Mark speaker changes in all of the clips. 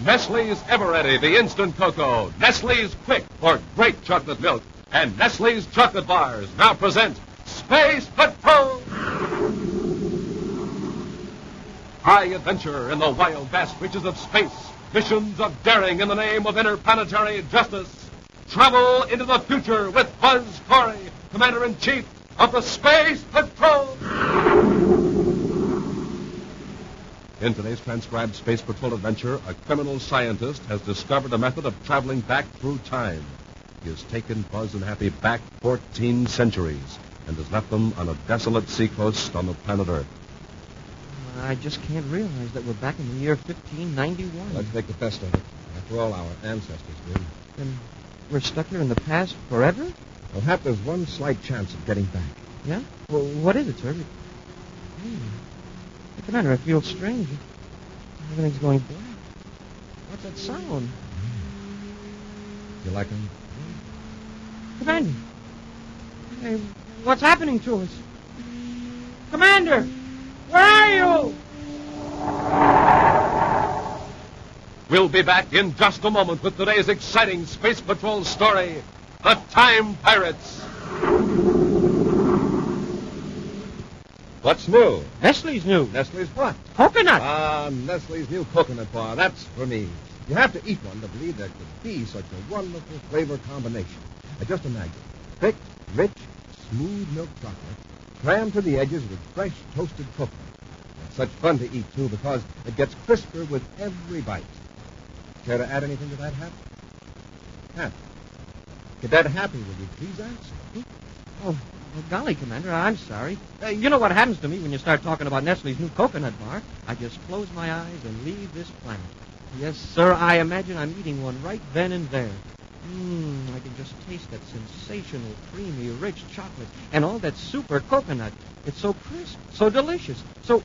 Speaker 1: Nestle's Ever-Ready, the instant cocoa. Nestle's Quick for great chocolate milk. And Nestle's chocolate bars now present Space Patrol! High adventure in the wild, vast reaches of space. Missions of daring in the name of interplanetary justice. Travel into the future with Buzz Corey, Commander-in-Chief of the Space Patrol! In today's transcribed Space Patrol adventure, a criminal scientist has discovered a method of traveling back through time. He has taken Buzz and Happy back 14 centuries and has left them on a desolate seacoast on the planet Earth.
Speaker 2: I just can't realize that we're back in the year 1591.
Speaker 3: Let's make the best of it. After all, our ancestors did.
Speaker 2: And we're stuck here in the past forever?
Speaker 3: Well, Hap, there's one slight chance of getting back.
Speaker 2: Yeah? Well, what is it, sir? Commander, I feel strange. Everything's going black. What's that sound?
Speaker 3: You like him?
Speaker 2: Commander! Hey, what's happening to us? Commander! Where are you?
Speaker 1: We'll be back in just a moment with today's exciting Space Patrol story, The Time Pirates.
Speaker 3: What's new?
Speaker 2: Nestle's new.
Speaker 3: Nestle's what?
Speaker 2: Coconut.
Speaker 3: Nestle's new coconut bar. That's for me. You have to eat one to believe there could be such a wonderful flavor combination. Just imagine. Thick, rich, smooth milk chocolate, crammed to the edges with fresh toasted coconut. It's such fun to eat, too, because it gets crisper with every bite. Care to add anything to that, Hap? Hap, Cadet Happy, will you please answer?
Speaker 2: Oh, well, golly, Commander, I'm sorry. You know what happens to me when you start talking about Nestle's new coconut bar? I just close my eyes and leave this planet. Yes, sir, I imagine I'm eating one right then and there. I can just taste that sensational, creamy, rich chocolate and all that super coconut. It's so crisp, so delicious, so...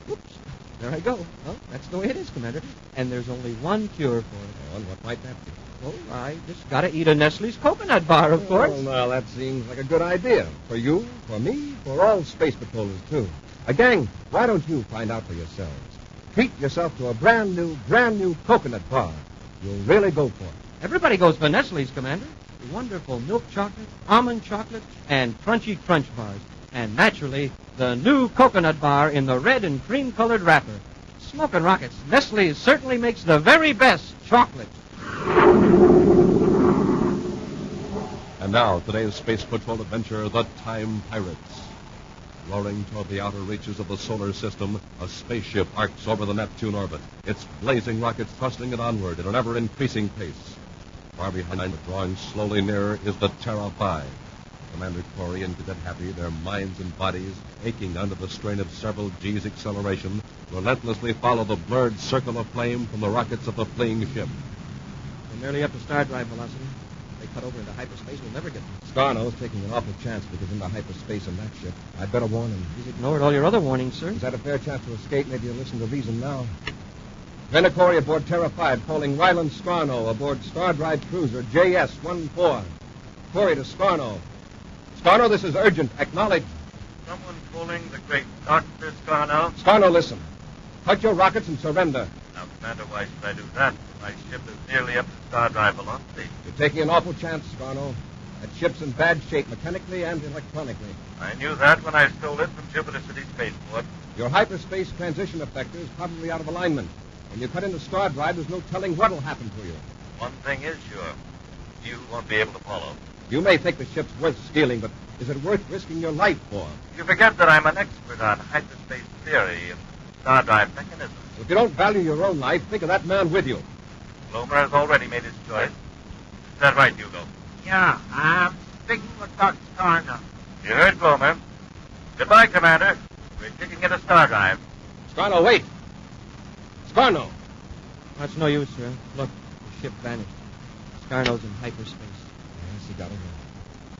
Speaker 2: Oops, there I go. Well, that's the way it is, Commander. And there's only one cure for it.
Speaker 3: Oh, and what might that be?
Speaker 2: Oh, I just got to eat a Nestle's coconut bar, of course.
Speaker 3: Well, that seems like a good idea. For you, for me, for all space patrollers, too. Gang, why don't you find out for yourselves? Treat yourself to a brand new coconut bar. You'll really go for it.
Speaker 2: Everybody goes for Nestle's, Commander. Wonderful milk chocolate, almond chocolate, and crunchy crunch bars. And naturally, the new coconut bar in the red and cream-colored wrapper. Smoking rockets, Nestle's certainly makes the very best chocolate.
Speaker 1: And now, today's Space Patrol adventure, The Time Pirates. Roaring toward the outer reaches of the solar system, a spaceship arcs over the Neptune orbit, its blazing rockets thrusting it onward at an ever-increasing pace. Far behind it, drawing slowly nearer, is the Sci-Fi. Commander Corey and Cadet Happy, their minds and bodies aching under the strain of several G's acceleration, relentlessly follow the blurred circle of flame from the rockets of the fleeing ship.
Speaker 2: We're nearly up to star drive velocity. If they cut over into hyperspace, we'll never get them.
Speaker 3: Scarno's taking an awful chance because into hyperspace in that ship. I'd better warn him.
Speaker 2: He's ignored all your other warnings, sir.
Speaker 3: He's had a fair chance to escape. Maybe you'll listen to reason now. Commander Corey aboard Terra 5, calling Ryland Scarno aboard Star Drive Cruiser JS-14. Corey to Scarno. Scarno, this is urgent. Acknowledge.
Speaker 4: Someone calling the great Dr. Scarno?
Speaker 3: Scarno, listen. Cut your rockets and surrender.
Speaker 4: Now, Commander, why should I do that? My ship is nearly up to star drive velocity.
Speaker 3: You're taking an awful chance, Scarno. That ship's in bad shape, mechanically and electronically.
Speaker 4: I knew that when I stole it from Jupiter City Spaceport.
Speaker 3: Your hyperspace transition effector is probably out of alignment. When you cut into star drive, there's no telling what'll happen to you.
Speaker 4: One thing is sure. You won't be able to follow.
Speaker 3: You may think the ship's worth stealing, but is it worth risking your life for?
Speaker 4: You forget that I'm an expert on hyperspace theory and star drive mechanisms.
Speaker 3: If you don't value your own life, think of that man with you.
Speaker 4: Glomer has already made his choice. Is that right, Hugo?
Speaker 5: Yeah, I'm speaking with Dr. Scarno.
Speaker 4: You heard Glomer. Goodbye, Commander. We're kicking into star drive.
Speaker 3: Scarno, wait. Scarno.
Speaker 2: That's no use, sir. Look, the ship vanished. Scarno's in hyperspace.
Speaker 3: Yes, he got away.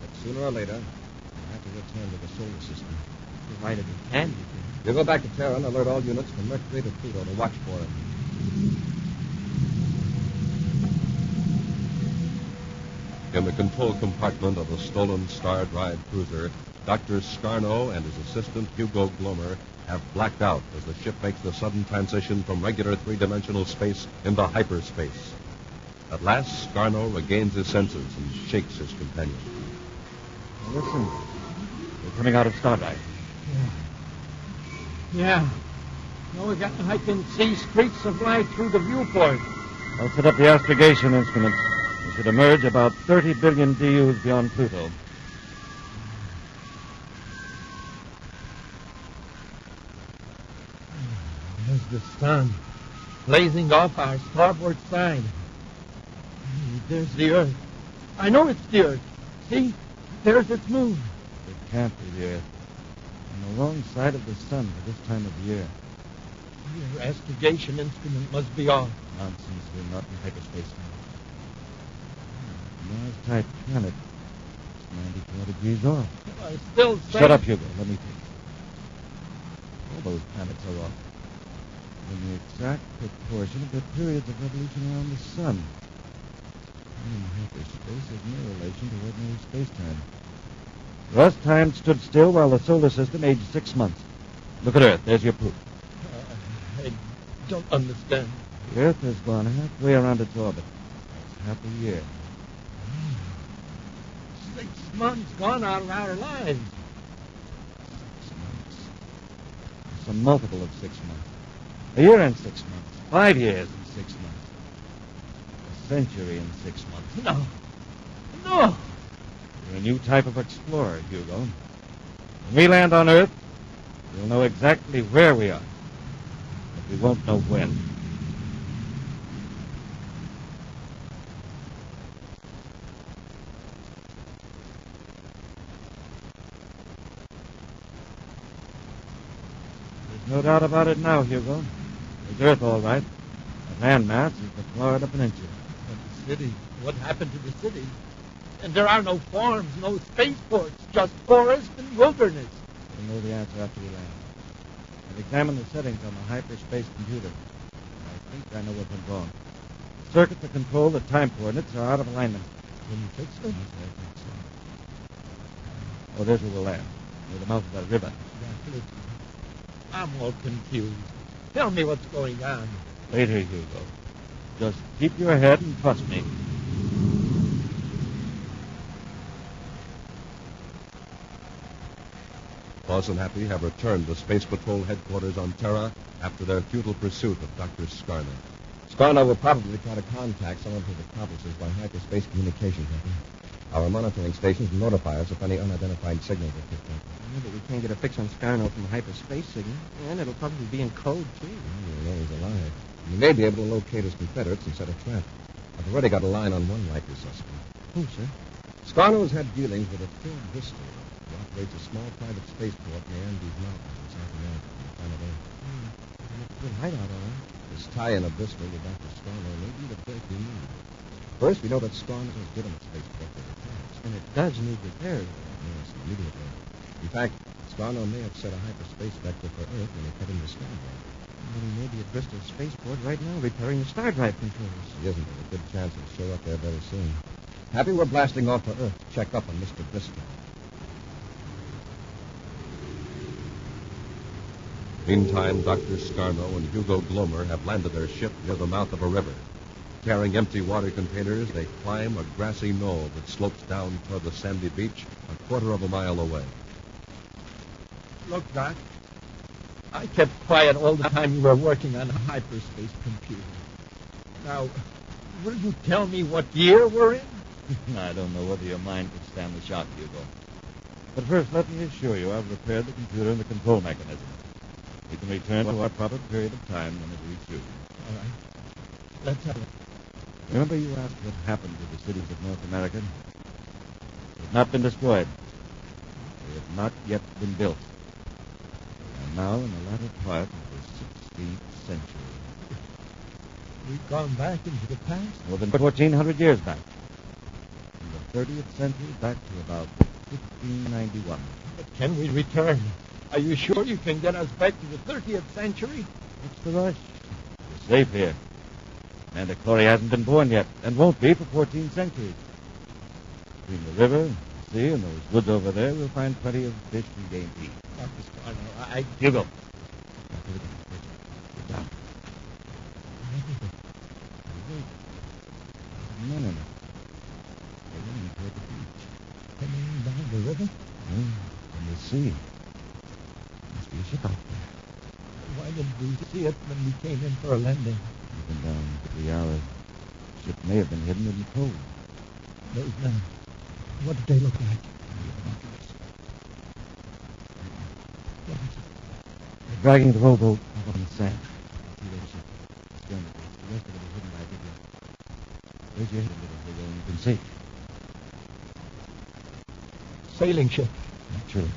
Speaker 3: But sooner or later, we'll have to return to the solar system.
Speaker 2: Provided it can be.
Speaker 3: You'll go back to Terra and alert all units from Mercury to Pluto to watch for it.
Speaker 1: In the control compartment of the stolen Star Drive cruiser, Dr. Scarno and his assistant Hugo Glomer have blacked out as the ship makes the sudden transition from regular three-dimensional space into hyperspace. At last, Scarno regains his senses and shakes his companion.
Speaker 2: Listen, we're coming out of Star Drive.
Speaker 5: Yeah. No, I can see streaks of light through the viewport.
Speaker 2: I'll set up the astrogation instruments. We should emerge about 30 billion DUs beyond Pluto.
Speaker 5: There's the sun, blazing off our starboard side. There's the Earth. I know it's the Earth. See? There's its moon.
Speaker 2: It can't be the Earth. On the wrong side of the sun for this time of year.
Speaker 5: Your astrogation instrument must be off.
Speaker 2: Nonsense. We're not in hyperspace now. Mars-type planet. It's 94 degrees off.
Speaker 5: I still say...
Speaker 2: Shut up, Hugo. Let me think. All those planets are off. In the exact proportion of their periods of revolution around the sun. In hyperspace has no relation to ordinary space-time. For us, time stood still while the solar system aged 6 months. Look at Earth. There's your proof.
Speaker 5: I don't understand.
Speaker 2: The Earth has gone halfway around its orbit. That's half a year.
Speaker 5: 6 months gone out of our lives.
Speaker 2: 6 months. It's a multiple of 6 months. A year in 6 months. 5 years in 6 months. A century in 6 months.
Speaker 5: No.
Speaker 2: You're a new type of explorer, Hugo. When we land on Earth, we'll know exactly where we are. But we won't know when. There's no doubt about it now, Hugo. It's Earth, all right. The landmass is the Florida Peninsula.
Speaker 5: But the city, what happened to the city? And there are no farms, no spaceports, just forest and wilderness.
Speaker 2: We'll know the answer after we land. I've examined the settings on the hyperspace computer. I think I know what went wrong. The circuit to control the time coordinates are out of alignment.
Speaker 5: Can you fix them?
Speaker 2: Yes, I think so. Oh, there's where we'll land. Near the mouth of that river.
Speaker 5: I'm all confused. Tell me what's going on.
Speaker 2: Later, Hugo. Just keep your head and trust me.
Speaker 1: Buzz and Happy have returned to Space Patrol headquarters on Terra after their futile pursuit of Dr. Scarno.
Speaker 3: Scarno will probably try to contact some of his accomplices by hyperspace communication, Captain. Our monitoring stations will notify us if any unidentified signals are picked up.
Speaker 2: Yeah, but we can't get a fix on Scarno from the hyperspace signal. And it'll probably be in code, too.
Speaker 3: You know he's alive. We may be able to locate his Confederates and set a trap. I've already got a line on one likely suspect.
Speaker 2: Who, sir?
Speaker 3: Scarno has had dealings with a Phil Bristol, who operates a small private spaceport in the Andes Mountains in South America, on the planet Earth.
Speaker 2: It's a good hideout, all right.
Speaker 3: This tie-in of Bristol with Dr. Scarno may be the break we need. First, we know that Scarno has given a spaceport for repairs.
Speaker 2: And it does need repairs.
Speaker 3: Yes, immediately. In fact, Scarno may have set a hyperspace vector for Earth when he cut into Star Drive.
Speaker 2: Well, he may be at Bristol Spaceport right now repairing the Star Drive controls.
Speaker 3: He isn't. There's a good chance he'll show up there very soon. Happy we're blasting off to Earth to check up on Mr. Bristol.
Speaker 1: Meantime, Dr. Scarno and Hugo Glomer have landed their ship near the mouth of a river. Carrying empty water containers, they climb a grassy knoll that slopes down toward the sandy beach a quarter of a mile away.
Speaker 5: Look, Doc. I kept quiet all the time you were working on a hyperspace computer. Now, will you tell me what year we're in?
Speaker 2: I don't know whether your mind could stand the shock, Hugo. But first, let me assure you I've repaired the computer and the control mechanism. We can return to our proper period of time whenever we choose.
Speaker 5: All right. Let's have it.
Speaker 2: Remember you asked what happened to the cities of North America? They have not been destroyed. They have not yet been built. They are now in the latter part of the 16th century.
Speaker 5: We've gone back into the past?
Speaker 2: More than 1,400 years back. From the 30th century back to about 1591.
Speaker 5: But can we return? Are you sure you can get us back to the 30th century?
Speaker 2: What's the rush? We're safe here. Amanda Clory hasn't been born yet, and won't be for 14 centuries.
Speaker 6: Between the river, the sea, and those woods over there, we'll find plenty of fish and game to eat.
Speaker 5: Dr. Scarno, I...
Speaker 6: Hugo. Get down. No. They're running toward the beach.
Speaker 5: Coming down the river?
Speaker 6: No, from the sea. Must be a ship out there.
Speaker 5: Why didn't we see it when we came in for a landing?
Speaker 6: Looking down 3 hours. Ship may have been hidden in the cove.
Speaker 5: Those men, what did they look like? What is it?
Speaker 6: They're dragging the rowboat out on the sand. See their ship. It's down the beach. The rest of it is hidden by a big rock. Raise your head a little, Hugo, and you can see.
Speaker 5: Sailing ship.
Speaker 6: Naturally.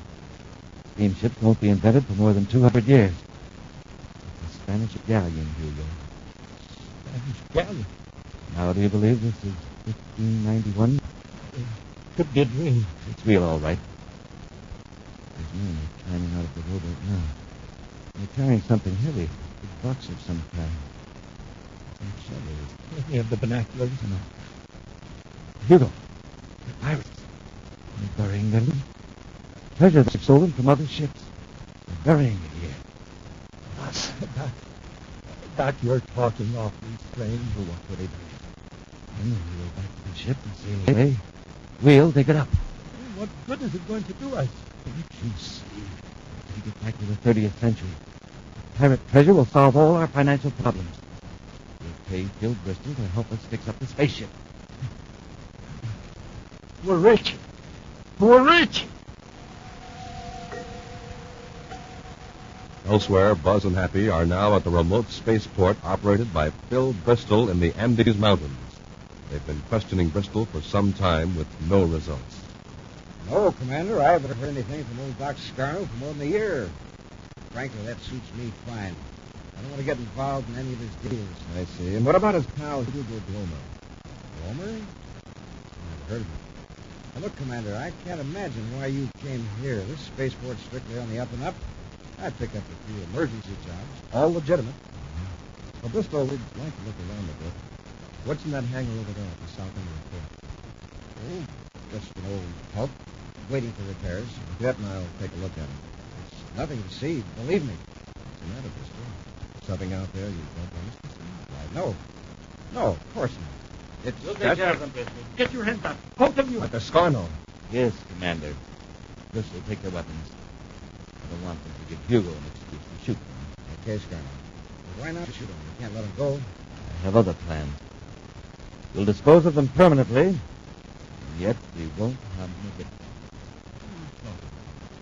Speaker 6: Steamships won't be invented for more than 200 years. It's a Spanish galleon, Hugo.
Speaker 5: Spanish galleon.
Speaker 6: Now, do you believe this is 1591?
Speaker 5: Could be a dream.
Speaker 6: It's real, all right. There's men climbing out of the rowboat now. They're carrying something heavy. A big box of some kind. Some shovels.
Speaker 5: Any of the binoculars?
Speaker 6: No. Hugo, they're pirates. They're burying their loot. Treasure they've stolen from other ships. They're burying it here.
Speaker 5: Us. Doc, you're talking awfully strange.
Speaker 6: Well, what will they do? Then we'll go back to the ship and sail away. We'll dig it up.
Speaker 5: What good is it going to do us?
Speaker 6: Don't you see? We'll take it back to the 30th century. The pirate treasure will solve all our financial problems. We'll pay Phil Bristol to help us fix up the spaceship.
Speaker 5: We're rich. We're rich.
Speaker 1: Elsewhere, Buzz and Happy are now at the remote spaceport operated by Phil Bristol in the Andes Mountains. They've been questioning Bristol for some time with no results.
Speaker 3: No, Commander, I haven't heard anything from old Doc Scarno for more than a year. Frankly, that suits me fine. I don't want to get involved in any of his deals.
Speaker 1: I see. And what about his pal, Hugo Blomer?
Speaker 3: Homer? I've heard of him. Now, look, Commander, I can't imagine why you came here. This spaceport's strictly on the up and up. I'd pick up a few emergency jobs, all legitimate.
Speaker 1: Well, Bristol, we'd like to look around a bit. What's in that hangar over there at the south end of the port?
Speaker 3: Oh, just an old hulk, waiting for repairs.
Speaker 1: Cadet and I'll take a look at it.
Speaker 3: It's nothing to see, believe me.
Speaker 1: What's the matter, Bristol? Something out there you don't want us to see?
Speaker 3: Why, no, of course not. It's
Speaker 4: We'll take
Speaker 3: just...
Speaker 4: care of them, Bristol.
Speaker 5: Get your hands up. Both of you.
Speaker 1: But the Scarno.
Speaker 6: Yes, Commander. Bristol, take their weapons. I don't want them to give Hugo an excuse to shoot them.
Speaker 3: Okay, Scarno. But why not shoot him? We can't let him go.
Speaker 6: I have other plans. We'll dispose of them permanently, and yet we won't harm them a bit.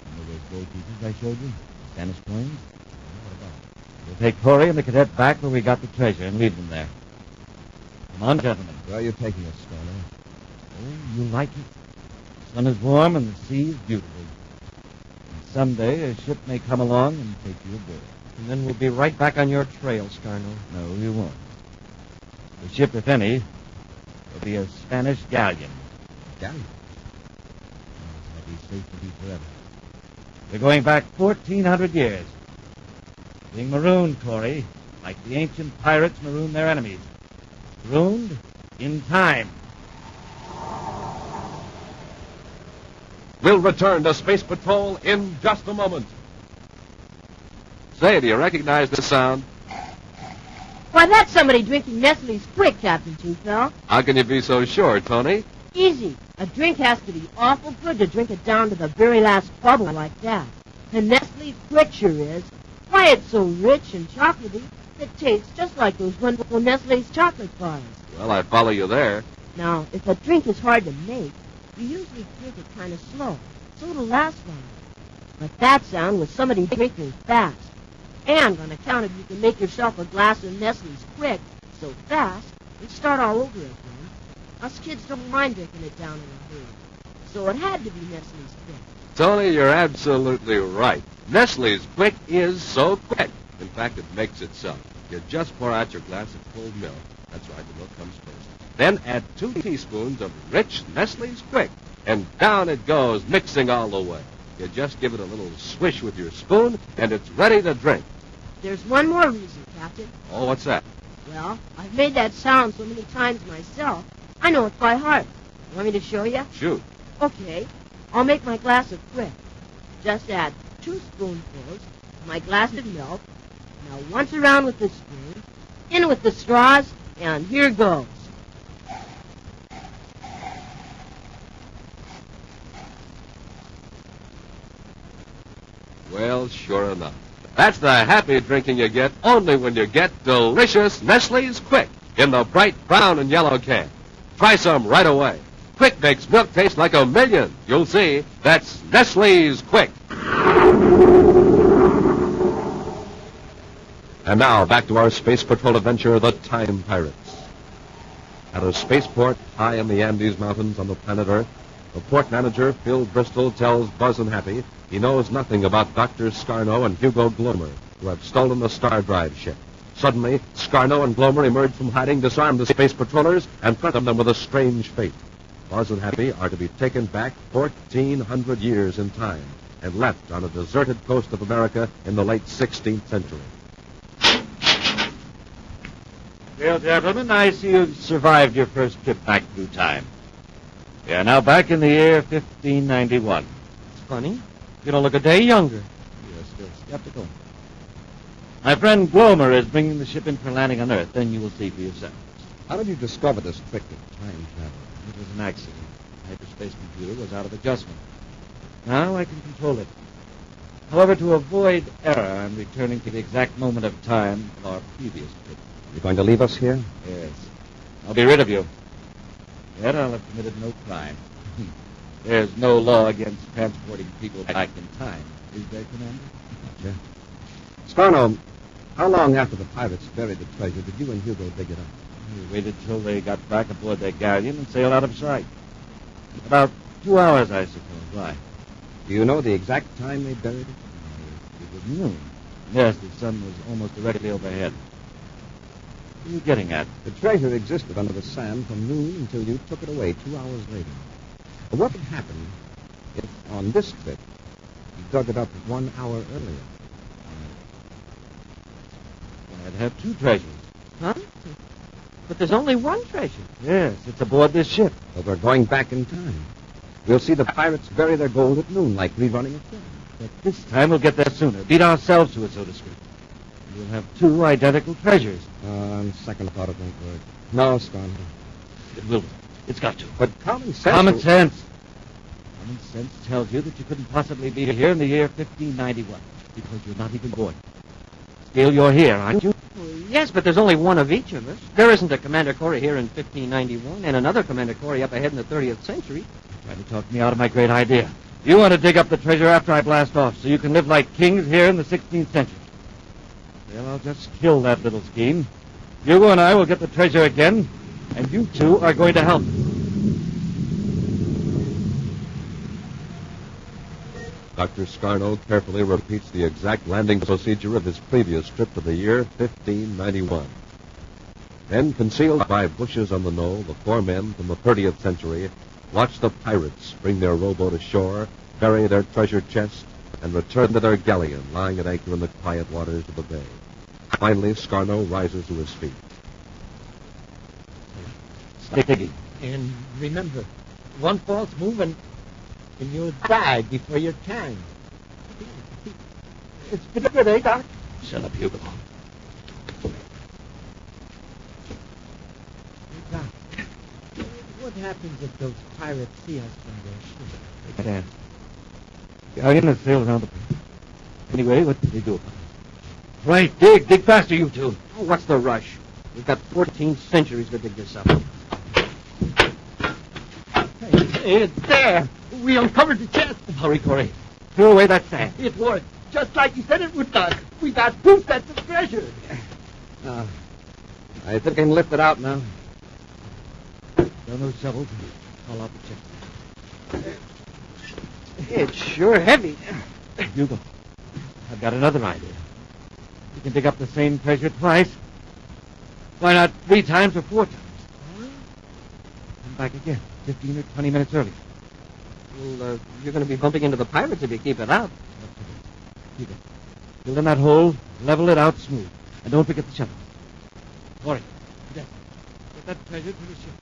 Speaker 6: Remember those gold pieces I showed you? Spanish coins?
Speaker 3: What about it?
Speaker 6: We'll take Corey and the cadet back where we got the treasure and leave them there. Come on, gentlemen.
Speaker 1: Where are you taking us, Scarno?
Speaker 6: Oh, you like it? The sun is warm and the sea is beautiful. And someday a ship may come along and take you aboard.
Speaker 2: And then we'll be right back on your trail, Scarno.
Speaker 6: No, you won't. The ship, if any, will be a Spanish galleon.
Speaker 3: Galleon?
Speaker 6: I'll be safe to be forever. We're going back 1,400 years. Being marooned, Corey, like the ancient pirates marooned their enemies. Marooned in time.
Speaker 1: We'll return to Space Patrol in just a moment. Say, do you recognize this sound?
Speaker 7: Why, that's somebody drinking Nestle's Quick, Captain Toothfell.
Speaker 1: How can you be so sure, Tony?
Speaker 7: Easy. A drink has to be awful good to drink it down to the very last bubble like that. And Nestle's Quick sure is. Why, it's so rich and chocolatey, it tastes just like those wonderful Nestle's chocolate bars.
Speaker 1: Well, I follow you there.
Speaker 7: Now, if a drink is hard to make, you usually drink it kind of slow, so it'll last longer. But that sound was somebody drinking fast. And on account of you can make yourself a glass of Nestle's Quick so fast, you'd start all over again. Us kids don't mind drinking it down in a hurry. So it had to be Nestle's Quick.
Speaker 1: Tony, you're absolutely right. Nestle's Quick is so quick. In fact, it makes itself. You just pour out your glass of cold milk. That's right, the milk comes first. Then add 2 teaspoons of rich Nestle's Quick, and down it goes, mixing all the way. You just give it a little swish with your spoon, and it's ready to drink.
Speaker 7: There's one more reason, Captain.
Speaker 1: Oh, what's that?
Speaker 7: Well, I've made that sound so many times myself, I know it by heart. Want me to show you?
Speaker 1: Shoot.
Speaker 7: Okay. I'll make my glass of quick. Just add 2 spoonfuls to my glass of milk. Now once around with the spoon, in with the straws, and here goes.
Speaker 1: Well, sure enough. That's the happy drinking you get only when you get delicious Nestle's Quick in the bright brown and yellow can. Try some right away. Quick makes milk taste like a million. You'll see. That's Nestle's Quick. And now, back to our Space Patrol adventure, the Time Pirates. At a spaceport high in the Andes Mountains on the planet Earth, the port manager, Phil Bristol, tells Buzz and Happy he knows nothing about Dr. Scarno and Hugo Glomer, who have stolen the Star Drive ship. Suddenly, Scarno and Glomer emerge from hiding, disarm the space patrollers, and threaten them with a strange fate. Buzz and Happy are to be taken back 1,400 years in time and left on a deserted coast of America in the late 16th century.
Speaker 6: Well, gentlemen, I see you've survived your first trip back through time. We are now back in the year 1591.
Speaker 2: It's funny. You don't look a day younger.
Speaker 6: You're still skeptical. My friend Glomer is bringing the ship in for landing on Earth. Then you will see for yourself.
Speaker 3: How did you discover this trick of time travel?
Speaker 6: It was an accident. The hyperspace computer was out of adjustment. Now I can control it. However, to avoid error, I'm returning to the exact moment of time of our previous trip.
Speaker 3: You're going to leave us here?
Speaker 6: Yes. I'll be rid of you. Yet I'll have committed no crime. There's no law against transporting people back in time, is there, Commander?
Speaker 3: Yeah. Scarno, how long after the pirates buried the treasure did you and Hugo dig it up?
Speaker 6: We waited till they got back aboard their galleon and sailed out of sight. About 2 hours, I suppose. Why?
Speaker 3: Do you know the exact time they buried it?
Speaker 6: It was noon. Yes, the sun was almost directly overhead. What are you getting at?
Speaker 3: The treasure existed under the sand from noon until you took it away 2 hours later. But what would happen if, on this trip, you dug it up 1 hour earlier?
Speaker 6: I'd have 2 treasures.
Speaker 2: Huh? But there's only one treasure.
Speaker 6: Yes, it's aboard this ship.
Speaker 3: But we're going back in time. We'll see the pirates bury their gold at noon, like rerunning a film.
Speaker 6: But this time we'll get there sooner. Beat ourselves to it, so to speak. We'll have 2 identical treasures.
Speaker 3: On second thought, it won't work. No, Scarno.
Speaker 6: It will. It's got to.
Speaker 3: But common sense...
Speaker 6: Common sense. Common sense tells you that you couldn't possibly be here in the year 1591 because you're not even born. Still, you're here, aren't you?
Speaker 2: Well, yes, but there's only one of each of us. There isn't a Commander Corey here in 1591 and another Commander Corey up ahead in the 30th century.
Speaker 6: Trying to talk me out of my great idea. You want to dig up the treasure after I blast off so you can live like kings here in the 16th century. Well, I'll just kill that little scheme. Hugo and I will get the treasure again, and you 2 are going to help.
Speaker 1: Dr. Scarno carefully repeats the exact landing procedure of his previous trip to the year 1591. Then, concealed by bushes on the knoll, the 4 men from the 30th century watch the pirates bring their rowboat ashore, bury their treasure chest, and return to their galleon lying at anchor in the quiet waters of the bay. Finally, Scarno rises to his feet.
Speaker 6: Stay digging.
Speaker 5: And remember, one false move and you'll die before your time. It's been good, eh, Doc?
Speaker 6: Shut up, Hugo.
Speaker 5: Hey, Doc, what happens if those pirates see us from their ship?
Speaker 6: They can't. The galleon has sailed around the point. Anyway, what did they do about it? Right, dig. Dig faster, you 2.
Speaker 2: Oh, what's the rush? We've got 14 centuries to dig this up.
Speaker 5: Hey, it's there. We uncovered the chest.
Speaker 6: Hurry, Corey. Throw away that sand.
Speaker 5: It worked, just like you said it would, Doc. We got proof that's the treasure.
Speaker 3: I think I can lift it out now.
Speaker 6: Down those shovels and haul out the chest.
Speaker 2: It's sure heavy.
Speaker 6: Hugo, I've got another idea. You can dig up the same treasure twice. Why not 3 times or 4 times? Come back again, 15 or 20 minutes early.
Speaker 2: Well, you're going to be bumping into the pirates if you keep it out.
Speaker 6: Keep it. Fill in that hole, level it out smooth. And don't forget the shovel. Corey, get that treasure to the ship.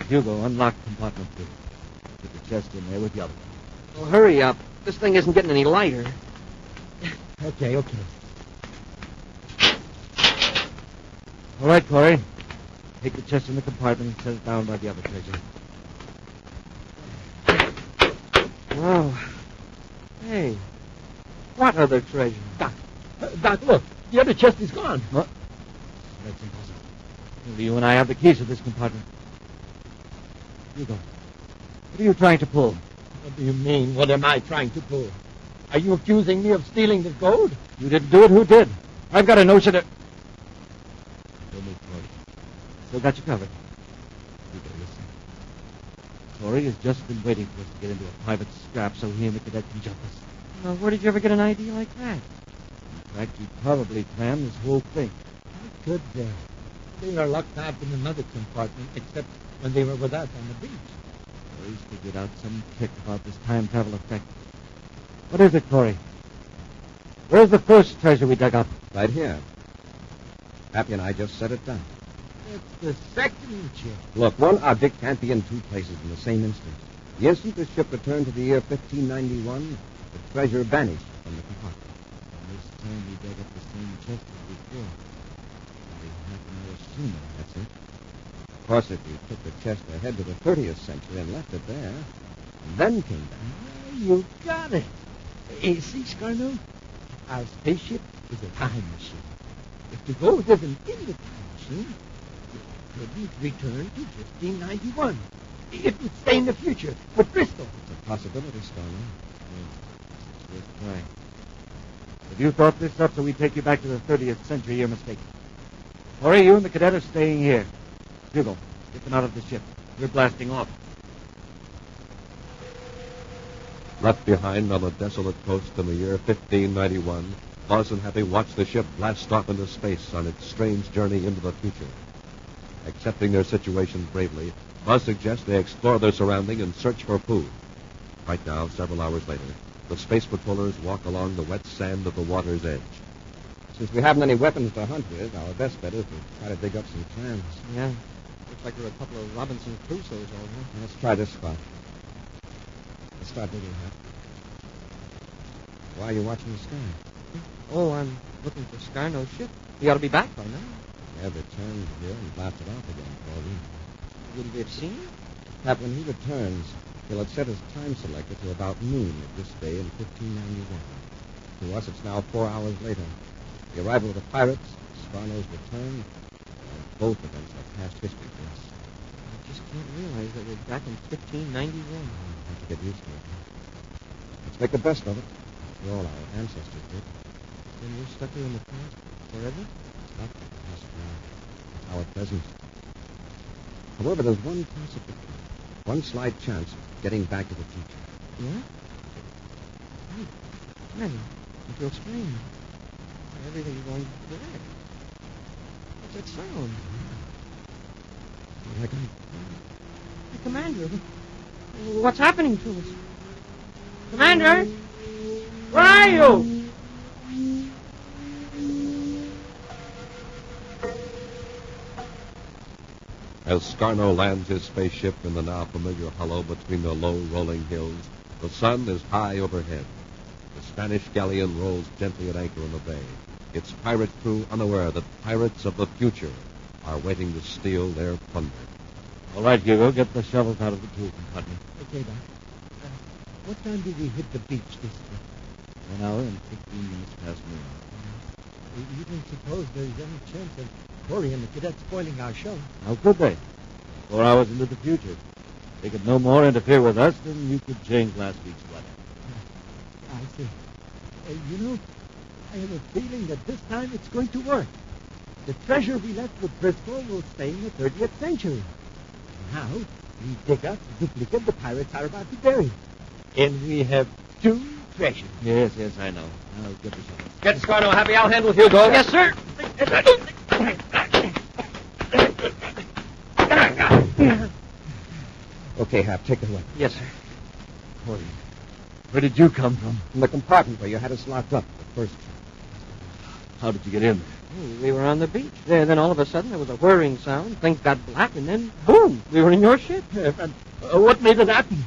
Speaker 6: Hugo, unlock compartment 2. Put the chest in there with the other one.
Speaker 2: Well, hurry up. This thing isn't getting any lighter.
Speaker 5: Okay.
Speaker 6: All right, Corey. Take the chest in the compartment and set it down by the other treasure.
Speaker 2: Whoa. Hey, what other treasure?
Speaker 5: Doc, look. The other chest is gone.
Speaker 6: What? That's impossible. Only you and I have the keys to this compartment. Hugo, what are you trying to pull?
Speaker 5: What do you mean? What am I trying to pull? Are you accusing me of stealing the gold?
Speaker 6: You didn't do it. Who did? I've got a notion that... Don't move, Corey. Still got you covered. Hugo, listen. Corey has just been waiting for us to get into a private scrap so he and the cadet can jump us.
Speaker 2: Well, where did you ever get an idea like that?
Speaker 6: In fact, he probably planned this whole thing.
Speaker 5: How could they? They are locked up in another compartment, except when they were with us on the beach.
Speaker 6: Corey's figured out some trick about this time travel effect. What is it, Corey? Where's the first treasure we dug up?
Speaker 3: Right here. Happy and I just set it down.
Speaker 5: It's the second chest.
Speaker 3: Look, one object can't be in two places in the same instant. The instant the ship returned to the year 1591, the treasure vanished from the compartment.
Speaker 6: And this time we dug up the same chest as before. Only half an hour sooner, that's it.
Speaker 3: Of course, if you took the chest ahead to the 30th century and left it there, and then came back.
Speaker 5: You got it. See, Scarno? Our spaceship is a time machine. If the gold isn't in the time machine, it couldn't return to 1591. It would stay in the future with Bristol.
Speaker 3: It's a possibility, Scarno.
Speaker 6: It's worth trying. If you thought this up so we take you back to the 30th century, you're mistaken. Corey, you and the cadet are staying here. Hugo, get them out of the ship. We're blasting off.
Speaker 1: Left behind on the desolate coast in the year 1591, Buzz and Happy watched the ship blast off into space on its strange journey into the future. Accepting their situation bravely, Buzz suggests they explore their surrounding and search for food. Right now, several hours later, the space patrollers walk along the wet sand of the water's edge.
Speaker 3: Since we haven't any weapons to hunt with, our best bet is to try to dig up some clams.
Speaker 2: Yeah. Looks like there are a couple of Robinson Crusoes over here.
Speaker 3: Let's try this spot. Let's start digging, Hap. Why are you watching the sky?
Speaker 2: Oh, I'm looking for Scarno's ship. He ought to be back by now.
Speaker 3: Yeah, returned here and blasted off again, Corey.
Speaker 2: Wouldn't we have seen him?
Speaker 3: Hap, when he returns, he'll have set his time selector to about noon of this day in 1591. To us, it's now 4 hours later. The arrival of the pirates, Scarno's return, both events are past history for us.
Speaker 2: I just can't realize that we're back in 1591.
Speaker 3: We'll have to get used to it. Let's make the best of it. After all, our ancestors did.
Speaker 2: Then we're stuck here in the past forever?
Speaker 3: Not the past now. It's our present. However, there's one possibility, one slight chance of getting back to the future.
Speaker 2: Yeah? Hey, Commander, would you explain? Everything's going correct. What's that sound?
Speaker 3: Like
Speaker 2: Hey, Commander, what's happening to us? Commander? Where are you?
Speaker 1: As Scarno lands his spaceship in the now familiar hollow between the low rolling hills, the sun is high overhead. The Spanish galleon rolls gently at anchor in the bay, its pirate crew unaware that pirates of the future are waiting to steal their plunder.
Speaker 6: All right, Hugo, get the shovels out of the tool compartment.
Speaker 5: Okay, Doc. What time did we hit the beach this trip?
Speaker 6: 1 hour and 15 minutes past noon.
Speaker 5: You don't suppose there's any chance of Corey and the cadets spoiling our show?
Speaker 6: How could they? 4 hours into the future. They could no more interfere with us than you could change last week's weather.
Speaker 5: I see. I have a feeling that this time it's going to work. The treasure we left with Bristol will stay in the 30th century. Now, we dig up the duplicate the pirates are about to bury. And we have 2 treasures.
Speaker 6: Yes, I know. I'll get the shovels.
Speaker 2: Get Scarno, Happy. I'll handle Hugo. Yes, sir.
Speaker 3: Okay, Hap, take it away.
Speaker 2: Yes, sir.
Speaker 6: Corey, where did you come from?
Speaker 3: From the compartment where you had us locked up the first time.
Speaker 6: How did you get in there?
Speaker 2: We were on the beach. Then all of a sudden there was a whirring sound. Things got black, and then boom, we were in your ship.
Speaker 5: And what made it happen?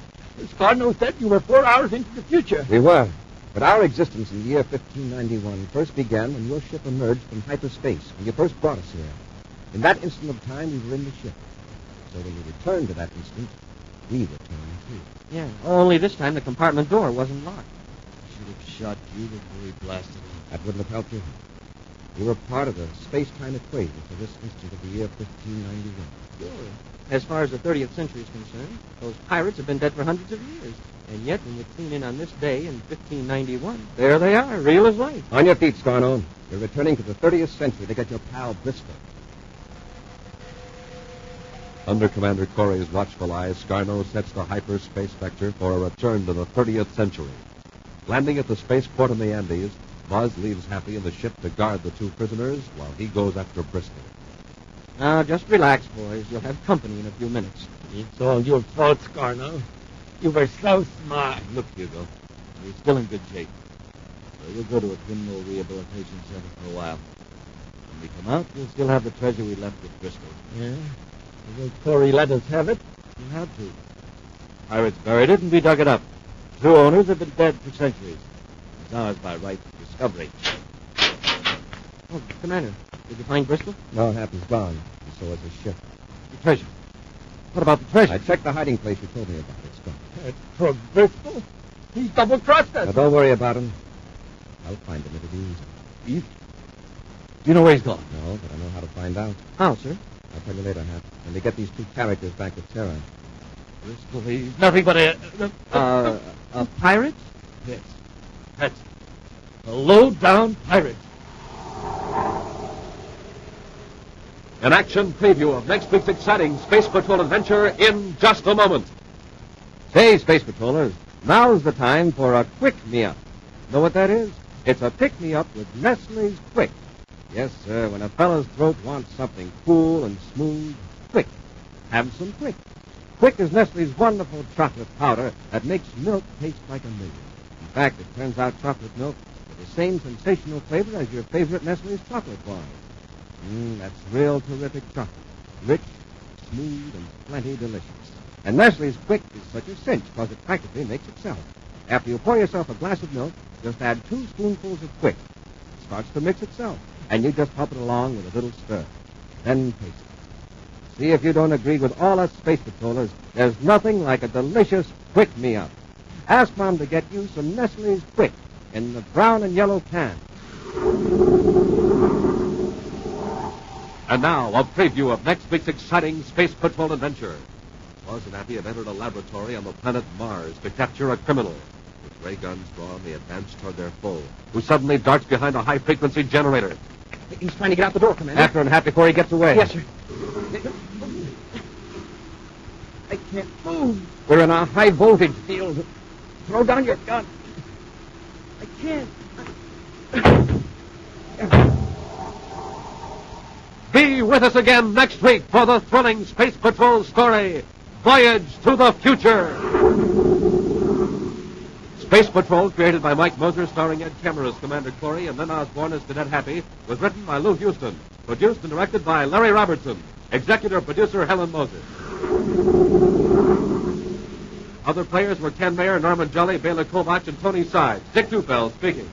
Speaker 5: Scarno said you were 4 hours into the future.
Speaker 3: We were. But our existence in the year 1591 first began when your ship emerged from hyperspace, when you first brought us here. In that instant of time, we were in the ship. So when we returned to that instant, we returned too.
Speaker 2: Yeah, only this time the compartment door wasn't locked.
Speaker 6: Should have shot you before he blasted him.
Speaker 3: That wouldn't have helped you. We were part of the space-time equation for this instant of the year 1591.
Speaker 2: Sure. As far as the 30th century is concerned, those pirates have been dead for hundreds of years. And yet, when you tune in on this day in 1591, there they are, real as life.
Speaker 3: On your feet, Scarno. You're returning to the 30th century to get your pal Bristol.
Speaker 1: Under Commander Corey's watchful eye, Scarno sets the hyperspace vector for a return to the 30th century. Landing at the spaceport in the Andes, Buzz leaves Happy in the ship to guard the two prisoners while he goes after Bristol.
Speaker 2: Now, just relax, boys. You'll have company in a few minutes.
Speaker 5: It's all your fault, Scarno. You were so smart.
Speaker 6: Look, Hugo, we're still in good shape. So we'll go to a criminal rehabilitation center for a while. When we come out, we'll still have the treasure we left with Bristol.
Speaker 5: Yeah? Will Corey let us have it?
Speaker 6: We'll have to. Pirates buried it, and we dug it up. True owners have been dead for centuries. It's ours by right of discovery.
Speaker 2: Oh, Commander, did you find Bristol?
Speaker 3: No, Happy's gone. And so is his ship.
Speaker 2: The treasure. What about the treasure?
Speaker 3: I checked the hiding place you told me about. It's gone.
Speaker 5: From Bristol? He's double-crossed us.
Speaker 3: Now, don't worry about him. I'll find him. It'll be easy.
Speaker 6: Easy? Do you know where he's gone?
Speaker 3: No, but I know how to find out.
Speaker 2: How, sir?
Speaker 3: I'll tell you later, Hap. When they get these two characters back to Terra.
Speaker 6: Bristol, he's nothing but
Speaker 2: A pirate?
Speaker 6: Yes. That's a low-down pirate.
Speaker 1: An action preview of next week's exciting Space Patrol adventure in just a moment.
Speaker 3: Say, Space Patrollers, now's the time for a quick me-up. Know what that is? It's a pick-me-up with Nestle's Quick. Yes, sir, when a fellow's throat wants something cool and smooth, Quick. Have some Quick. Quick is Nestle's wonderful chocolate powder that makes milk taste like a million. In fact, it turns out chocolate milk with the same sensational flavor as your favorite Nestle's chocolate bar. That's real terrific chocolate. Rich, smooth, and plenty delicious. And Nestle's Quick is such a cinch because it practically makes itself. After you pour yourself a glass of milk, just add 2 spoonfuls of Quick. It starts to mix itself, and you just pump it along with a little stir. Then taste it. See if you don't agree with all us Space Patrollers. There's nothing like a delicious Quick Me-Up. Ask Mom to get you some Nestle's Quick in the brown and yellow can.
Speaker 1: And now, a preview of next week's exciting Space Patrol adventure. Buzz and Happy have entered a laboratory on the planet Mars to capture a criminal. With ray guns drawn, they advance toward their foe, who suddenly darts behind a high-frequency generator.
Speaker 2: He's trying to get out the door, Commander.
Speaker 3: After him, Hap, before he gets away.
Speaker 2: Yes, sir.
Speaker 5: I can't move.
Speaker 3: We're in a high-voltage field. Throw down your gun.
Speaker 5: I can't.
Speaker 1: Be with us again next week for the thrilling Space Patrol story, Voyage to the Future. Space Patrol, created by Mike Moser, starring Ed Kemmer as Commander Corey and Len Osborne as Cadet Happy, was written by Lou Houston, produced and directed by Larry Robertson, executive producer Helen Moser. Other players were Ken Mayer, Norman Jolly, Bela Kovac, and Tony Sides. Dick Dufeld speaking.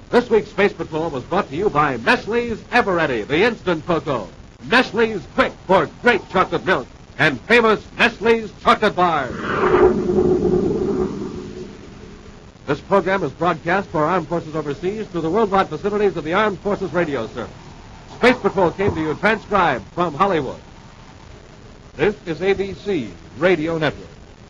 Speaker 1: This week's Space Patrol was brought to you by Nestle's Eveready, the instant cocoa, Nestle's Quick for great chocolate milk, and famous Nestle's chocolate bars. This program is broadcast for Armed Forces overseas through the worldwide facilities of the Armed Forces Radio Service. Space Patrol came to you transcribed from Hollywood. This is ABC Radio Network.